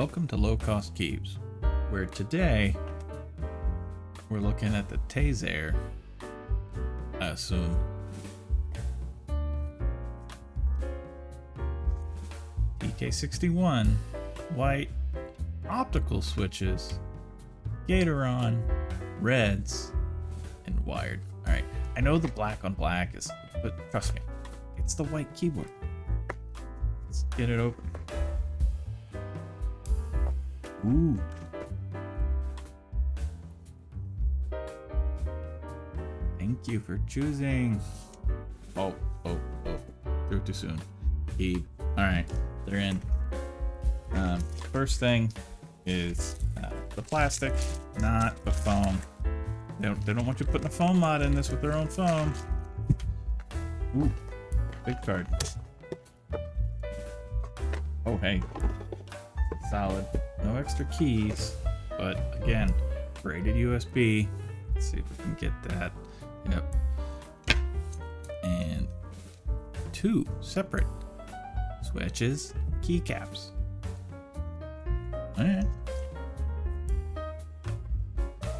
Welcome to Lowcost Keebs, where today we're looking at the Tezarre, I assume. TK-61, white, optical switches, Gatoron, reds, and wired. Alright, I know the black on black is, but trust me, it's the white keyboard. Let's get it open. Ooh. Thank you for choosing. Oh. Threw too soon. Keeb. Alright, they're in. First thing is the plastic, not the foam. They don't want you putting a foam mod in this with their own foam. Ooh, big card. Oh, hey. Solid. No extra keys, but again, braided USB. Let's see if we can get that. Yep. And 2 separate switches, keycaps. Alright.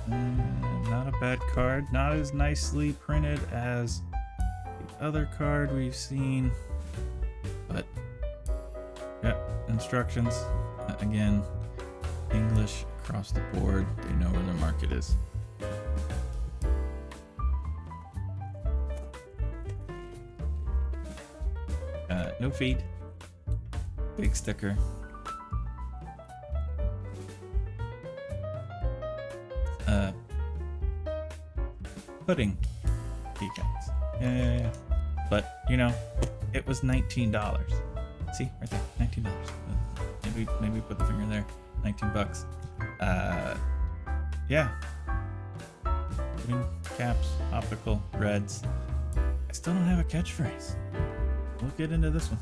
Not a bad card. Not as nicely printed as the other card we've seen, but yeah, instructions. Again, English across the board. They know where their market is. No feed. Big sticker. Pudding keycaps. Yeah. But you know, it was $19. See, right there, $19. Maybe put the finger there. 19 bucks. Yeah. Pudding caps, optical, reds. I still don't have a catchphrase. We'll get into this one.